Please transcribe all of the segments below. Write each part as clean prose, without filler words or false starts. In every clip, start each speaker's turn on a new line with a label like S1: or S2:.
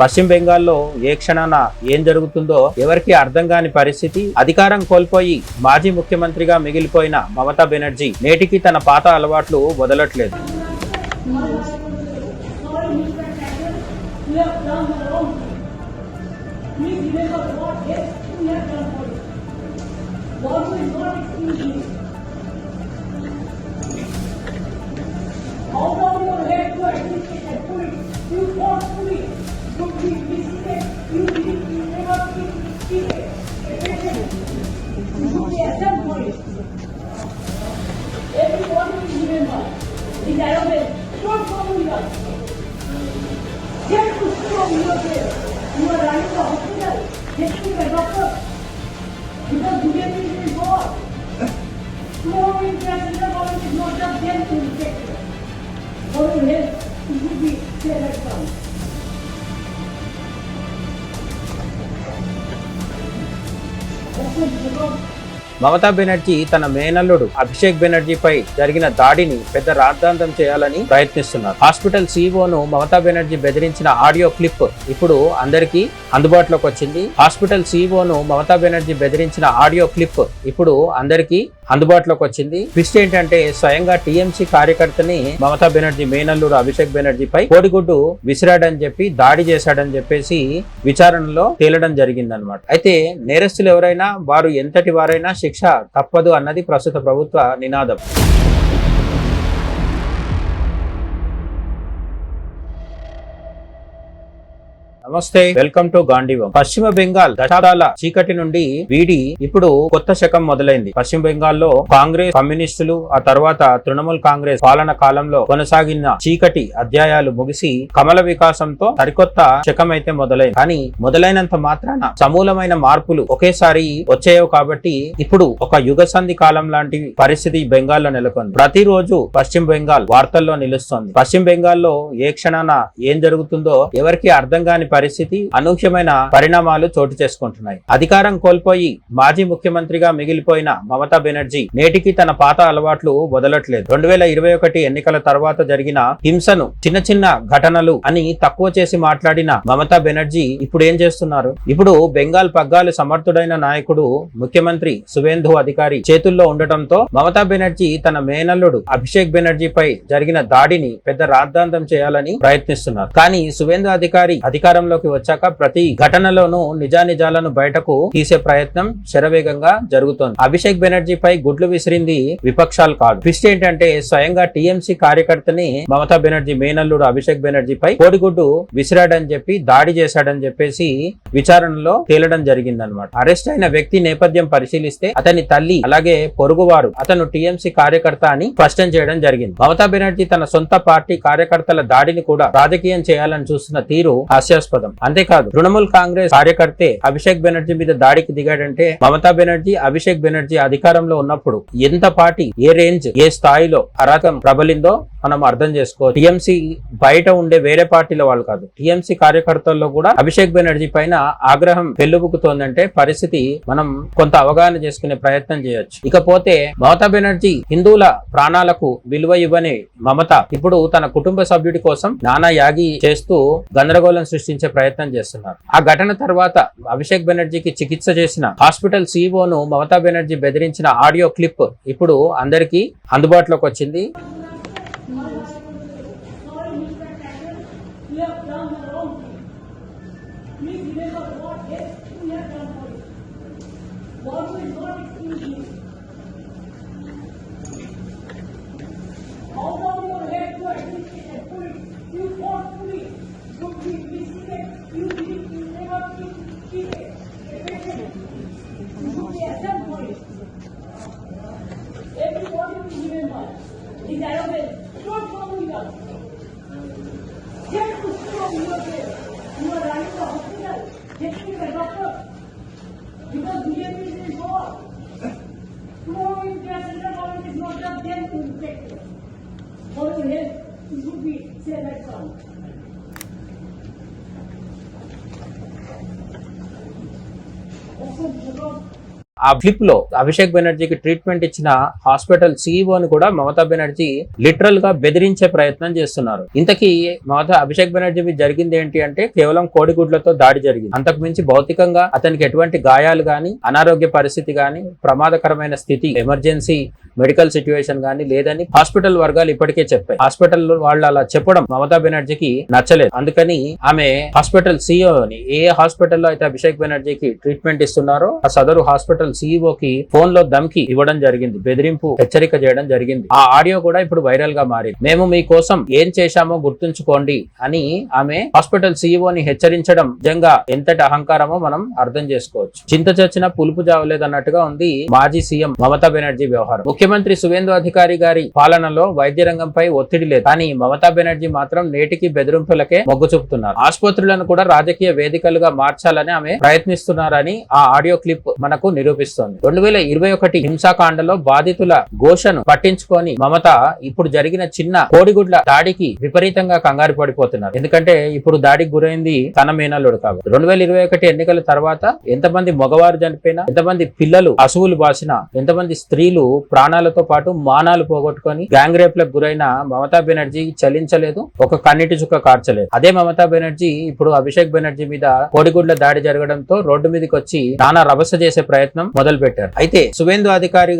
S1: పశ్చిమ బెంగాల్లో ఏ క్షణాన ఏం జరుగుతుందో ఎవరికి అర్థం కాని పరిస్థితి. అధికారం కోల్పోయి మాజీ ముఖ్యమంత్రిగా మిగిలిపోయిన మమతా బెనర్జీ నేటికి తన పాత అలవాట్లు వదలట్లేదు.
S2: Everybody is remember, these Arabs don't follow you. Get to school, you are there. You are running the hospital, getting the doctor. Because BJP is war. Tomorrow in President government is not just them to protect you. For your health, you should be safe at home.
S1: Mamata Banerjee తన మేనల్లుడు అభిషేక్ బెనర్జీపై జరిగిన దాడిని పెద్ద రాద్ధాంతం చేయాలని ప్రయత్నిస్తున్నారు. Hospital సీఈఓను Mamata Banerjee బెదిరించిన audio clip ఇప్పుడు అందరికీ అందుబాటులోకి వచ్చింది. హాస్పిటల్ సీఈఓను మమతా బెనర్జీ బెదిరించిన ఆడియో క్లిప్ ఇప్పుడు అందరికీ అందుబాటులోకి వచ్చింది. ట్విస్ట్ ఏంటంటే స్వయంగా టీఎంసీ కార్యకర్తని మమతా బెనర్జీ మేనల్లుడు అభిషేక్ బెనర్జీపై కోడిగుడ్డు విసిరాడని చెప్పి దాడి చేశాడని చెప్పేసి విచారణలో తేలడం జరిగిందనమాట. అయితే నేరస్తులు ఎవరైనా వారు ఎంతటి వారైనా శిక్ష తప్పదు అన్నది ప్రస్తుత ప్రభుత్వ నినాదం. నమస్తే, వెల్కమ్ టు గాంధీవం. పశ్చిమ బెంగాల్ దశాబ్దాల చీకటి నుండి వీడి ఇప్పుడు కొత్త శకం మొదలైంది. పశ్చిమ బెంగాల్లో కాంగ్రెస్, కమ్యూనిస్టులు, ఆ తర్వాత తృణమూల్ కాంగ్రెస్ పాలన కాలంలో కొనసాగిన చీకటి అధ్యాయాలు ముగిసి కమల వికాసంతో సరికొత్త శకం అయితే మొదలైంది. కానీ మొదలైనంత మాత్రాన సమూలమైన మార్పులు ఒకేసారి వచ్చాయో కాబట్టి ఇప్పుడు ఒక యుగ సంధి కాలం లాంటి పరిస్థితి బెంగాల్లో నెలకొంది. ప్రతిరోజు పశ్చిమ బెంగాల్ వార్తల్లో నిలుస్తోంది. పశ్చిమ బెంగాల్లో ఏ క్షణాన ఏం జరుగుతుందో ఎవరికి అర్థం కాని పరిస్థితి, అనూహ్యమైన పరిణామాలు చోటు చేసుకుంటున్నాయి. అధికారం కోల్పోయి మాజీ ముఖ్యమంత్రిగా మిగిలిపోయిన మమతా బెనర్జీ నేటికి తన పాత అలవాట్లు వదలట్లేదు. 2021 ఎన్నికల తర్వాత జరిగిన హింసను చిన్న చిన్న ఘటనలు అని తక్కువ చేసి మాట్లాడిన మమతా బెనర్జీ ఇప్పుడు ఏం చేస్తున్నారు? ఇప్పుడు బెంగాల్ పగ్గాలు సమర్థుడైన నాయకుడు ముఖ్యమంత్రి సువేందు అధికారి చేతుల్లో ఉండటంతో మమతా బెనర్జీ తన మేనల్లుడు అభిషేక్ బెనర్జీపై జరిగిన దాడిని పెద్ద రాద్ధాంతం చేయాలని ప్రయత్నిస్తున్నారు. కానీ సువేందు అధికారి అధికారంలోకి వచ్చాక ప్రతి ఘటనలోనూ నిజానిజాలను బయటకు తీసే ప్రయత్నం శరవేగంగా జరుగుతోంది. అభిషేక్ బెనర్జీపై గుడ్లు విసిరింది విపక్షాలు కాదు. ట్విస్ట్ ఏంటంటే స్వయంగా టీఎంసీ కార్యకర్తని మమతా బెనర్జీ మేనల్లుడు అభిషేక్ బెనర్జీపై కోడిగుడ్డు విసిరాడని చెప్పి దాడి చేశాడని చెప్పేసి విచారణలో తేలడం జరిగిందనమాట. అరెస్ట్ అయిన వ్యక్తి నేపథ్యం పరిశీలిస్తే అతని తల్లి అలాగే పొరుగువారు అతను టీఎంసీ కార్యకర్త అని స్పష్టం చేయడం జరిగింది. మమతా బెనర్జీ తన సొంత పార్టీ కార్యకర్తల దాడిని కూడా రాజకీయం చేయాలని చూస్తున్న తీరు హాస్యాస్పదం. అంతేకాదు తృణమూల్ కాంగ్రెస్ కార్యకర్తే అభిషేక్ బెనర్జీ మీద దాడికి దిగాడంటే మమతా బెనర్జీ, అభిషేక్ బెనర్జీ అధికారంలో ఉన్నప్పుడు ఎంత పార్టీ, ఏ రేంజ్, ఏ స్థాయిలో అరాచకం ప్రబలిందో మనం అర్థం చేసుకోవచ్చు. టీఎంసీ బయట ఉండే వేరే పార్టీల వాళ్ళు కాదు, టీఎంసీ కార్యకర్తల్లో కూడా అభిషేక్ బెనర్జీ పైన ఆగ్రహం పెళ్లుబుకుతోందంటే పరిస్థితి మనం కొంత అవగాహన చేసుకునే ప్రయత్నం చేయొచ్చు. ఇకపోతే మమతా బెనర్జీ హిందువుల ప్రాణాలకు విలువ ఇవ్వని మమత ఇప్పుడు తన కుటుంబ సభ్యుడి కోసం నానా యాగి చేస్తూ గందరగోళం సృష్టించే ప్రయత్నం చేస్తున్నారు. ఆ ఘటన తర్వాత అభిషేక్ బెనర్జీకి చికిత్స చేసిన హాస్పిటల్ సీఈఓను మమతా బెనర్జీ బెదిరించిన ఆడియో క్లిప్ ఇప్పుడు అందరికీ అందుబాటులోకి వచ్చింది.
S2: Everybody is remember, these Arabs don't follow you. Get to school, you are there. You are running the hospital, getting the doctor. Because BJP is war. Tomorrow in President government is not just them to protect you. For your health, you should be safe at home. Also,
S1: ఆ clip లో Abhishek బెనర్జీకి treatment ఇచ్చిన hospital సీఈఓని కూడా Mamata Banerjee literal గా బెదిరించే ప్రయత్నం చేస్తున్నారు. ఇంతకీ అభిషేక్ బెనర్జీ మీద జరిగింది ఏంటి అంటే కేవలం కోడిగుడ్లతో దాడి జరిగింది. అంతకు మించి భౌతికంగా అతనికి ఎటువంటి గాయాలు గాని, అనారోగ్య పరిస్థితి గాని, ప్రమాదకరమైన స్థితి, ఎమర్జెన్సీ మెడికల్ సిచ్యువేషన్ గానీ లేదని హాస్పిటల్ వర్గాలు ఇప్పటికే చెప్పాయి. హాస్పిటల్ వాళ్ళు అలా చెప్పడం మమతా బెనర్జీకి నచ్చలేదు. అందుకని ఆమె హాస్పిటల్ సీఈఓని, ఏ హాస్పిటల్లో అయితే అభిషేక్ బెనర్జీకి ట్రీట్మెంట్ ఇస్తున్నారో ఆ సదరు హాస్పిటల్ సీఈఓకి ఫోన్ లో ధమ్కి ఇవ్వడం జరిగింది, బెదిరింపు హెచ్చరిక చేయడం జరిగింది. ఆ ఆడియో కూడా ఇప్పుడు వైరల్ గా మారింది. మేము మీకోసం ఏం చేశామో గుర్తుంచుకోండి అని ఆమె హాస్పిటల్ సీఈఓని హెచ్చరించడం నిజంగా ఎంతటి అహంకారమో మనం అర్థం చేసుకోవచ్చు. చింత చచ్చినా పులుపు జావలేదన్నట్టుగా ఉంది మాజీ సీఎం మమతా బెనర్జీ వ్యవహారం. ముఖ్యమంత్రి సువేందు అధికారి గారి పాలనలో వైద్య రంగంపై ఒత్తిడి లేదు, కానీ మమతా బెనర్జీ మాత్రం నేటికి బెదిరింపులకే మొగ్గు చూపుతున్నారు. ఆసుపత్రులను కూడా రాజకీయ వేదికలుగా మార్చాలని ఆమె ప్రయత్నిస్తున్నారని ఆ ఆడియో క్లిప్ మనకు నిరూపిస్తోంది. 2021 హింసాకాండలో బాధితుల ఘోషను పట్టించుకొని మమత ఇప్పుడు జరిగిన చిన్న కోడిగుడ్ల దాడికి విపరీతంగా కంగారు పడిపోతున్నారు. ఎందుకంటే ఇప్పుడు దాడికి గురైంది తన మేనల్లుడు కాబట్టి. 2021 ఎన్నికల తర్వాత ఎంతమంది మగవారు చనిపోయినా, ఎంతమంది పిల్లలు అసువులు బాసినా, ఎంతమంది స్త్రీలు ప్రాణాలతో పాటు మానాలు పోగొట్టుకొని గ్యాంగ్ రేప్ లకు గురైన మమతా బెనర్జీ చలించలేదు, ఒక కన్నీటి చుక్క కార్చలేదు. అదే మమతా బెనర్జీ ఇప్పుడు అభిషేక్ బెనర్జీ మీద కోడిగుడ్ల దాడి జరగడంతో రోడ్డు మీదకి వచ్చి నానా రభస చేసే ప్రయత్నం మొదలు పెట్టారు. అయితే సువేందు అధికారి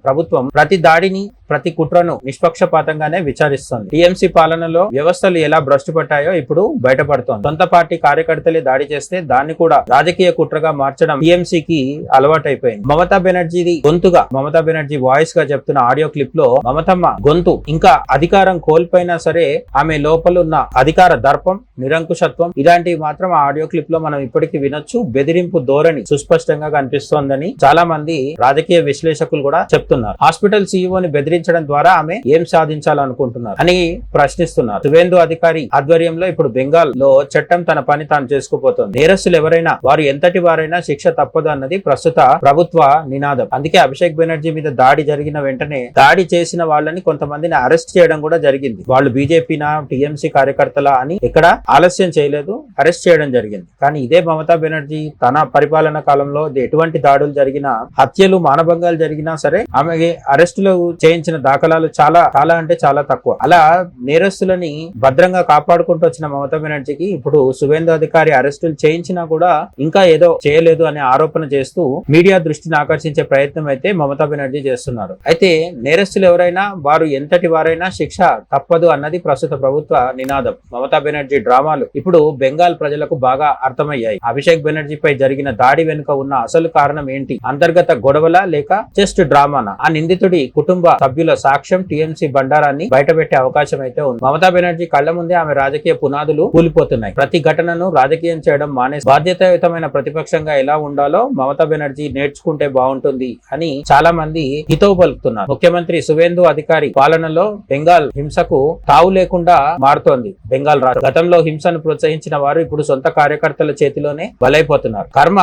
S1: ప్రభుత్వం ప్రతి దాడిని, ప్రతి కుట్రను నిష్పక్షపాతంగానే విచారిస్తోంది. టీఎంసీ పాలనలో వ్యవస్థలు ఎలా భ్రష్టు పట్టాయో ఇప్పుడు బయటపడుతోంది. సొంత పార్టీ కార్యకర్తలే దాడి చేస్తే దాన్ని కూడా రాజకీయ కుట్రగా మార్చడం టీఎంసీకి అలవాటైపోయింది. మమతా బెనర్జీది గొంతుగా, మమతా బెనర్జీ వాయిస్ గా చెప్తున్న ఆడియో క్లిప్ లో మమతమ్మ గొంతు ఇంకా అధికారం కోల్పోయినా సరే ఆమె లోపలున్న అధికార దర్పం, నిరంకుశత్వం ఇలాంటివి మాత్రం ఆ ఆడియో క్లిప్ లో మనం ఇప్పటికీ వినొచ్చు. బెదిరింపు ధోరణి సుస్పష్టంగా కనిపిస్తోందని చాలా మంది రాజకీయ విశ్లేషకులు కూడా చెప్తున్నారు. హాస్పిటల్ సీఈఓని బెదిరించడం ద్వారా ఆమె ఏం సాధించాలనుకుంటున్నారు అని ప్రశ్నిస్తున్నారు. సువేందు అధికారి ఆధ్వర్యంలో ఇప్పుడు బెంగాల్ లో చట్టం తన పని తాను చేసుకుపోతుంది. నేరస్తులు ఎవరైనా, వారు ఎంతటి వారైనా శిక్ష తప్పదు అన్నది ప్రస్తుత ప్రభుత్వ నినాదం. అందుకే అభిషేక్ బెనర్జీ మీద దాడి జరిగిన వెంటనే దాడి చేసిన వాళ్ళని కొంతమందిని అరెస్ట్ చేయడం కూడా జరిగింది. వాళ్ళు బీజేపీనా, టీఎంసీ కార్యకర్తలా అని ఎక్కడ ఆలస్యం చేయలేదు, అరెస్ట్ చేయడం జరిగింది. కానీ ఇదే మమతా బెనర్జీ తన పరిపాలన కాలంలో ఎటువంటి దాడులు జరిగినా, హత్యలు, మానభంగాలు జరిగినా సరే ఆమె అరెస్టులు చేయించిన దాఖలాలు చాలా అంటే చాలా తక్కువ. అలా నేరస్తులని భద్రంగా కాపాడుకుంటూ వచ్చిన మమతా బెనర్జీకి ఇప్పుడు సువేందు అధికారి అరెస్టులు చేయించినా కూడా ఇంకా ఏదో చేయలేదు అనే ఆరోపణ చేస్తూ మీడియా దృష్టిని ఆకర్షించే ప్రయత్నం అయితే మమతా బెనర్జీ చేస్తున్నారు. అయితే నేరస్తులు ఎవరైనా, వారు ఎంతటి వారైనా శిక్ష తప్పదు అన్నది ప్రస్తుత ప్రభుత్వ నినాదం. మమతా బెనర్జీ డ్రామాలు ఇప్పుడు బెంగాల్ ప్రజలకు బాగా అర్థమయ్యాయి. అభిషేక్ బెనర్జీపై జరిగిన దాడి వెనుక ఉన్న అసలు కారణం ఏంటి? అంతర్గత గొడవల లేక జస్ట్ డ్రామానా? ఆ నిందితుడి కుటుంబ సభ్యుల సాక్ష్యం టీఎంసీ బండారాన్ని బయటపెట్టే అవకాశం అయితే ఉంది. మమతా బెనర్జీ కళ్ల ముందే ఆమె రాజకీయ పునాదులు కూలిపోతున్నాయి. ప్రతి ఘటనను రాజకీయం చేయడం మానేసి బాధ్యతాయుతమైన ప్రతిపక్షంగా ఎలా ఉండాలో మమతా బెనర్జీ నేర్చుకుంటే బాగుంటుంది అని చాలా మంది హితవు పలుకుతున్నారు. ముఖ్యమంత్రి సువేందు అధికారి పాలనలో బెంగాల్ హింసకు తావు లేకుండా మారుతోంది బెంగాల్ రాష్ట్రం. గతంలో హింసను ప్రోత్సహించిన వారు ఇప్పుడు సొంత కార్యకర్తల చేతిలోనే బలైపోతున్నారు. కర్మ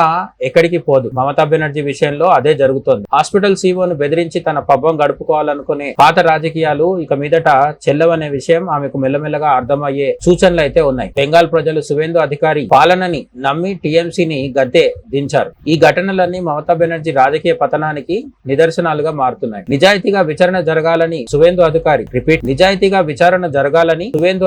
S1: ఎక్కడికి పోదు. మమతా బెనర్జీ విషయంలో అదే జరుగుతోంది. హాస్పిటల్ సీఈఓను బెదిరించి తన పబ్బం గడుపుకోవాలనుకునే పాత రాజకీయాలు ఇక మీదట చెల్లవనే విషయం ఆమెకు మెల్లమెల్లగా అర్థమయ్యే సూచనలు అయితే ఉన్నాయి. బెంగాల్ ప్రజలు సువేందు అధికారి పాలనని నమ్మి టీఎంసీని గద్దె దించారు. ఈ ఘటనలన్నీ మమతా బెనర్జీ రాజకీయ పతనానికి నిదర్శనాలుగా మారుతున్నాయి. నిజాయితీగా విచారణ జరగాలని సువేందు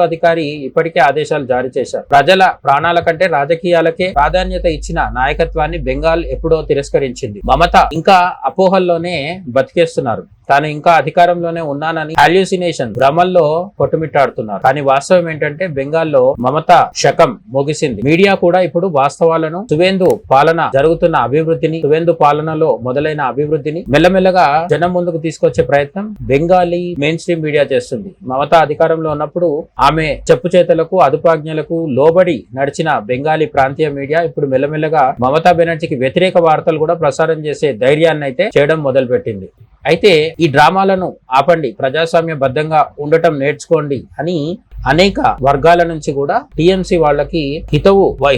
S1: అధికారి ఇప్పటికే ఆదేశాలు జారీ చేశారు. ప్రజల ప్రాణాల కంటే రాజకీయాలకే ప్రాధాన్యత ఇచ్చిన నాయకత్వాన్ని బెంగాల్ ఎప్పుడో తిరస్కరించింది. మమత ఇంకా అపోహల్లోనే బతికేస్తున్నారు. తాను ఇంకా అధికారంలోనే ఉన్నానని హాల్యూసినేషన్ భ్రమల్లో కొట్టుమిట్టాడుతున్నారు. కానీ వాస్తవం ఏంటంటే బెంగాల్లో మమత శకం ముగిసింది. మీడియా కూడా ఇప్పుడు వాస్తవాలను, సువేందు పాలన జరుగుతున్న అభివృద్ధిని, సువేందు పాలనలో మొదలైన అభివృద్ధిని మెల్లమెల్లగా జనం ముందుకు తీసుకొచ్చే ప్రయత్నం బెంగాలీ మెయిన్ స్ట్రీమ్ మీడియా చేస్తుంది. మమత అధికారంలో ఉన్నప్పుడు ఆమె చెప్పు చేతలకు, అదుపాజ్ఞలకు లోబడి నడిచిన బెంగాలీ ప్రాంతీయ మీడియా ఇప్పుడు మెల్లమెల్లగా మమతా బెనర్జీకి వ్యతిరేక వార్తలు కూడా ప్రసారం చేసే ధైర్యాన్ని అయితే చేయడం మొదలుపెట్టింది. అయితే ఈ డ్రామాలను ఆపండి, ప్రజాస్వామ్యబద్ధంగా ఉండటం నేర్చుకోండి అని అనేక వర్గాల నుంచి కూడా టీఎంసీ వాళ్ళకి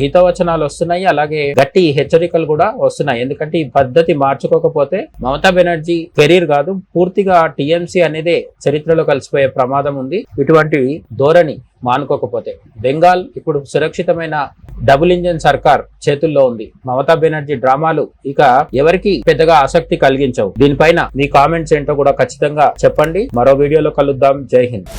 S1: హితవచనాలు వస్తున్నాయి. అలాగే గట్టి హెచ్చరికలు కూడా వస్తున్నాయి. ఎందుకంటే ఈ పద్ధతి మార్చుకోకపోతే మమతా బెనర్జీ కెరీర్ కాదు, పూర్తిగా టీఎంసీ అనేదే చరిత్రలో కలిసిపోయే ప్రమాదం ఉంది. ఇటువంటి ధోరణి మానుకోకపోతే బెంగాల్ ఇప్పుడు సురక్షితమైన డబుల్ ఇంజన్ సర్కార్ చేతుల్లో ఉంది. మమతా బెనర్జీ డ్రామాలు ఇక ఎవరికి పెద్దగా ఆసక్తి కలిగించవు. దీనిపైన మీ కామెంట్స్ ఏంటో కూడా ఖచ్చితంగా చెప్పండి. మరో వీడియోలో కలుద్దాం. జై హింద్.